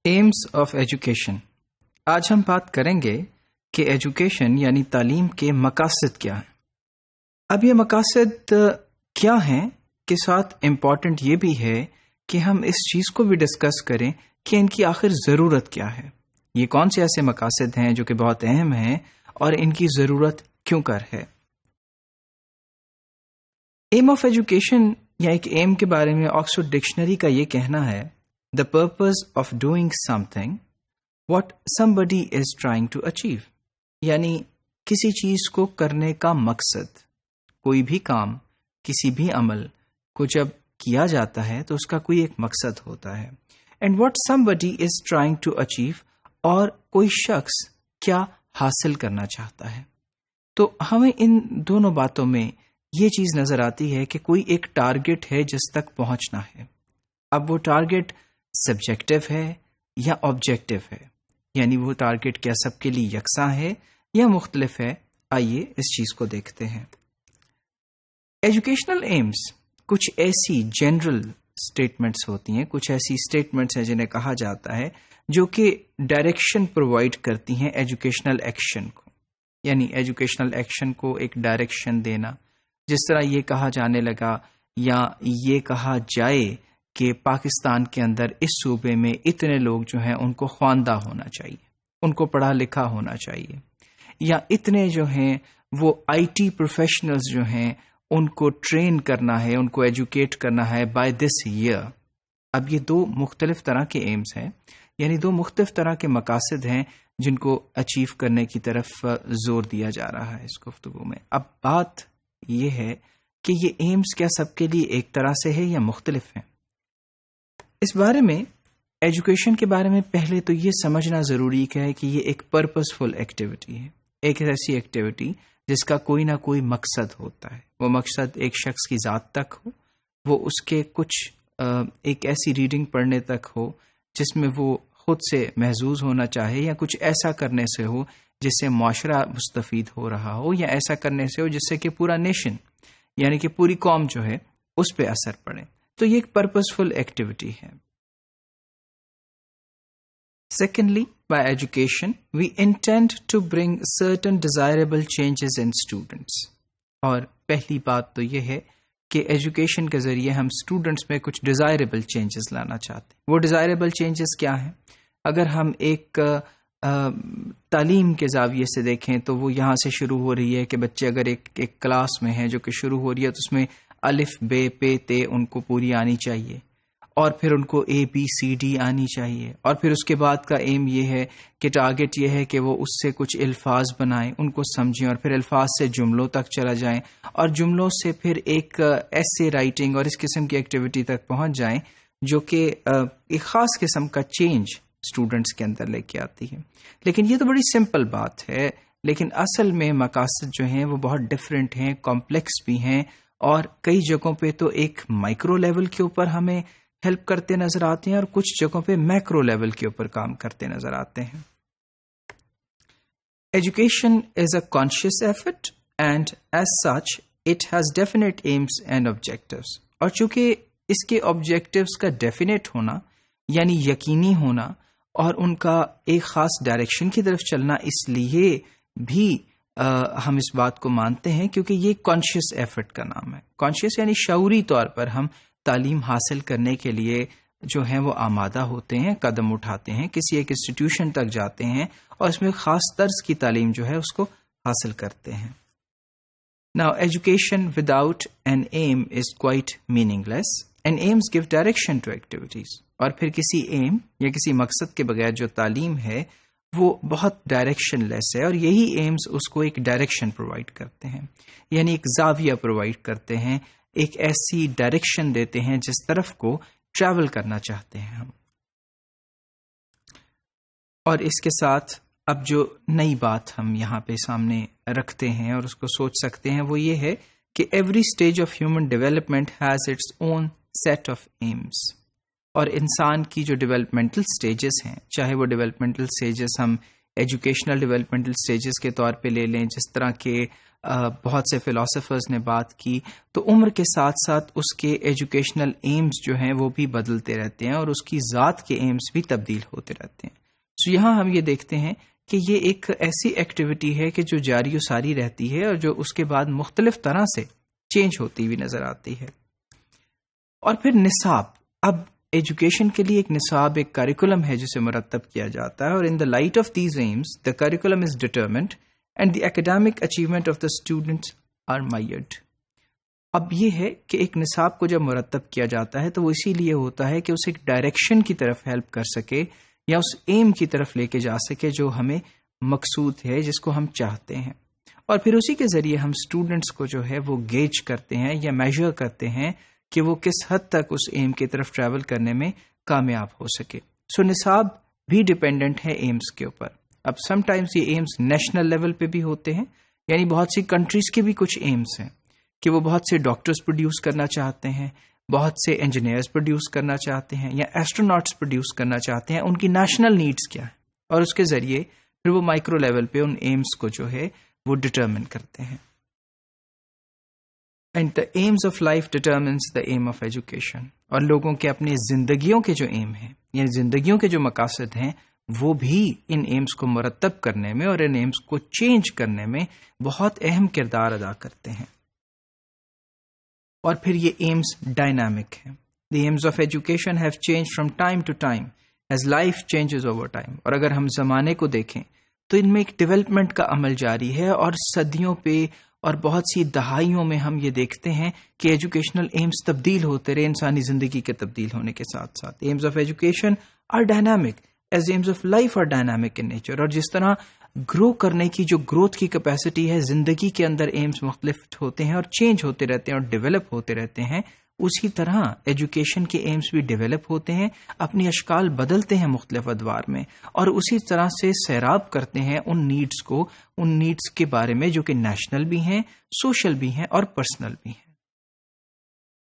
Ms of education. آج ہم بات کریں گے کہ ایجوکیشن یعنی تعلیم کے مقاصد کیا ہیں۔ اب یہ مقاصد کیا ہیں کے ساتھ امپورٹنٹ یہ بھی ہے کہ ہم اس چیز کو بھی ڈسکس کریں کہ ان کی آخر ضرورت کیا ہے۔ یہ کون سے ایسے مقاصد ہیں جو کہ بہت اہم ہیں اور ان کی ضرورت کیوں کر ہے۔ ایم آف ایجوکیشن یا ایک ایم کے بارے میں آکسفورڈ ڈکشنری کا یہ کہنا ہے: The purpose of doing something what somebody is trying to achieve، یعنی کسی چیز کو کرنے کا مقصد۔ کوئی بھی کام، کسی بھی عمل کو جب کیا جاتا ہے تو اس کا کوئی ایک مقصد ہوتا ہے۔ And what somebody is trying to achieve، اور کوئی شخص کیا حاصل کرنا چاہتا ہے۔ تو ہمیں ان دونوں باتوں میں یہ چیز نظر آتی ہے کہ کوئی ایک ٹارگٹ ہے جس تک پہنچنا ہے۔ اب وہ ٹارگٹ سبجیکٹو ہے یا آبجیکٹو ہے، یعنی وہ ٹارگٹ کیا سب کے لیے یکساں ہے یا مختلف ہے۔ آئیے اس چیز کو دیکھتے ہیں۔ ایجوکیشنل ایمز کچھ ایسی جنرل سٹیٹمنٹس ہوتی ہیں، کچھ ایسی سٹیٹمنٹس ہیں جنہیں کہا جاتا ہے جو کہ ڈائریکشن پرووائڈ کرتی ہیں ایجوکیشنل ایکشن کو، یعنی ایجوکیشنل ایکشن کو ایک ڈائریکشن دینا۔ جس طرح یہ کہا جانے لگا یا یہ کہا جائے کہ پاکستان کے اندر اس صوبے میں اتنے لوگ جو ہیں ان کو خواندہ ہونا چاہیے، ان کو پڑھا لکھا ہونا چاہیے، یا اتنے جو ہیں وہ آئی ٹی پروفیشنلز جو ہیں ان کو ٹرین کرنا ہے، ان کو ایجوکیٹ کرنا ہے بائی دس ایئر۔ اب یہ دو مختلف طرح کے ایمز ہیں، یعنی دو مختلف طرح کے مقاصد ہیں جن کو اچیو کرنے کی طرف زور دیا جا رہا ہے اس گفتگو میں۔ اب بات یہ ہے کہ یہ ایمز کیا سب کے لیے ایک طرح سے ہے یا مختلف ہیں۔ اس بارے میں ایجوکیشن کے بارے میں پہلے تو یہ سمجھنا ضروری ہے کہ یہ ایک پرپس فل ایکٹیویٹی ہے، ایک ایسی ایکٹیویٹی جس کا کوئی نہ کوئی مقصد ہوتا ہے۔ وہ مقصد ایک شخص کی ذات تک ہو، وہ اس کے کچھ ایک ایسی ریڈنگ پڑھنے تک ہو جس میں وہ خود سے محظوظ ہونا چاہے، یا کچھ ایسا کرنے سے ہو جس سے معاشرہ مستفید ہو رہا ہو، یا ایسا کرنے سے ہو جس سے کہ پورا نیشن یعنی کہ پوری قوم جو ہے اس پہ اثر پڑے۔ تو یہ ایک پرپسفل ایکٹیویٹی ہے۔ Secondly, by education, we intend to bring certain desirable changes in students. اور پہلی بات تو یہ ہے کہ ایجوکیشن کے ذریعے ہم اسٹوڈنٹس میں کچھ ڈیزائربل چینجز لانا چاہتے ہیں۔ وہ ڈیزائربل چینجز کیا ہیں؟ اگر ہم ایک تعلیم کے زاویے سے دیکھیں تو وہ یہاں سے شروع ہو رہی ہے کہ بچے اگر ایک کلاس میں ہیں جو کہ شروع ہو رہی ہے تو اس میں الف بے پے تے ان کو پوری آنی چاہیے، اور پھر ان کو اے بی سی ڈی آنی چاہیے، اور پھر اس کے بعد کا ایم یہ ہے کہ ٹارگٹ یہ ہے کہ وہ اس سے کچھ الفاظ بنائیں، ان کو سمجھیں، اور پھر الفاظ سے جملوں تک چلا جائیں، اور جملوں سے پھر ایک ایسے رائٹنگ اور اس قسم کی ایکٹیویٹی تک پہنچ جائیں جو کہ ایک خاص قسم کا چینج اسٹوڈنٹس کے اندر لے کے آتی ہے۔ لیکن یہ تو بڑی سمپل بات ہے، لیکن اصل میں مقاصد جو ہیں وہ بہت ڈفرینٹ ہیں، کمپلیکس بھی ہیں، اور کئی جگہوں پہ تو ایک مائکرو لیول کے اوپر ہمیں ہیلپ کرتے نظر آتے ہیں اور کچھ جگہوں پہ میکرو لیول کے اوپر کام کرتے نظر آتے ہیں۔ Education is a conscious effort and as such it has definite aims and objectives, اور چونکہ اس کے آبجیکٹیوز کا ڈیفینیٹ ہونا یعنی یقینی ہونا اور ان کا ایک خاص ڈائریکشن کی طرف چلنا، اس لیے بھی ہم اس بات کو مانتے ہیں کیونکہ یہ کانشیس ایفرٹ کا نام ہے۔ کانشیس یعنی شعوری طور پر ہم تعلیم حاصل کرنے کے لیے جو ہیں وہ آمادہ ہوتے ہیں، قدم اٹھاتے ہیں، کسی ایک انسٹیٹیوشن تک جاتے ہیں اور اس میں خاص طرز کی تعلیم جو ہے اس کو حاصل کرتے ہیں۔ Now, education without an aim is quite meaningless, and aims give direction to activities. اور پھر کسی ایم یا کسی مقصد کے بغیر جو تعلیم ہے وہ بہت ڈائریکشن لیس ہے، اور یہی ایمز اس کو ایک ڈائریکشن پرووائڈ کرتے ہیں، یعنی ایک زاویہ پرووائڈ کرتے ہیں، ایک ایسی ڈائریکشن دیتے ہیں جس طرف کو ٹریول کرنا چاہتے ہیں ہم۔ اور اس کے ساتھ اب جو نئی بات ہم یہاں پہ سامنے رکھتے ہیں اور اس کو سوچ سکتے ہیں وہ یہ ہے کہ every stage of human development has its own set of aims, اور انسان کی جو ڈیولپمنٹل سٹیجز ہیں، چاہے وہ ڈیولپمنٹل سٹیجز ہم ایجوکیشنل ڈیولپمنٹل سٹیجز کے طور پہ لے لیں، جس طرح کے بہت سے فلاسفرز نے بات کی، تو عمر کے ساتھ ساتھ اس کے ایجوکیشنل ایمز جو ہیں وہ بھی بدلتے رہتے ہیں اور اس کی ذات کے ایمز بھی تبدیل ہوتے رہتے ہیں. سو یہاں ہم یہ دیکھتے ہیں کہ یہ ایک ایسی ایکٹیویٹی ہے کہ جو جاری و ساری رہتی ہے اور جو اس کے بعد مختلف طرح سے چینج ہوتی ہوئی نظر آتی ہے. اور پھر نصاب، اب ایجوکیشن کے لیے ایک نصاب، ایک کریکولم ہے جسے مرتب کیا جاتا ہے، اور in the light of these aims the curriculum is determined and the academic achievement of the students are measured. اب یہ ہے کہ ایک نصاب کو جب مرتب کیا جاتا ہے تو وہ اسی لیے ہوتا ہے کہ اسے ایک ڈائریکشن کی طرف ہیلپ کر سکے یا اس ایم کی طرف لے کے جا سکے جو ہمیں مقصود ہے، جس کو ہم چاہتے ہیں، اور پھر اسی کے ذریعے ہم اسٹوڈنٹس کو جو ہے وہ گیج کرتے ہیں یا میجر کرتے ہیں کہ وہ کس حد تک اس ایم کی طرف ٹریول کرنے میں کامیاب ہو سکے. سو نصاب بھی ڈیپینڈنٹ ہے ایمز کے اوپر. اب سم ٹائمز یہ ایمز نیشنل لیول پہ بھی ہوتے ہیں، یعنی بہت سی کنٹریز کے بھی کچھ ایمز ہیں کہ وہ بہت سے ڈاکٹرز پروڈیوس کرنا چاہتے ہیں، بہت سے انجینئرز پروڈیوس کرنا چاہتے ہیں یا ایسٹروناٹس پروڈیوس کرنا چاہتے ہیں. ان کی نیشنل نیڈز کیا ہے، اور اس کے ذریعے پھر وہ مائکرو لیول پہ ان ایمز کو جو ہے وہ ڈٹرمن کرتے ہیں. And the aims of life determines the aim of education. اور لوگوں کے اپنی زندگیوں کے جو ایم ہیں، یعنی زندگیوں کے جو مقاصد ہیں، وہ بھی ان ایمز کو مرتب کرنے میں اور ان ایمز کو چینج کرنے میں بہت اہم کردار ادا کرتے ہیں. اور پھر یہ ایمز ڈائنامک ہیں. The aims of education have change from time to time as life changes over time. اور اگر ہم زمانے کو دیکھیں تو ان میں ایک ڈیولپمنٹ کا عمل جاری ہے، اور صدیوں پہ اور بہت سی دہائیوں میں ہم یہ دیکھتے ہیں کہ ایجوکیشنل ایمز تبدیل ہوتے رہے انسانی زندگی کے تبدیل ہونے کے ساتھ ساتھ. Aims of education are dynamic as aims of life are dynamic in nature. اور جس طرح گرو کرنے کی جو گروتھ کی کیپیسٹی ہے زندگی کے اندر، ایمز مختلف ہوتے ہیں اور چینج ہوتے رہتے ہیں اور ڈیولپ ہوتے رہتے ہیں، اسی طرح ایجوکیشن کے ایمز بھی ڈیولپ ہوتے ہیں، اپنی اشکال بدلتے ہیں مختلف ادوار میں، اور اسی طرح سے سیراب کرتے ہیں ان نیڈز کو، ان نیڈز کے بارے میں جو کہ نیشنل بھی ہیں، سوشل بھی ہیں اور پرسنل بھی ہیں.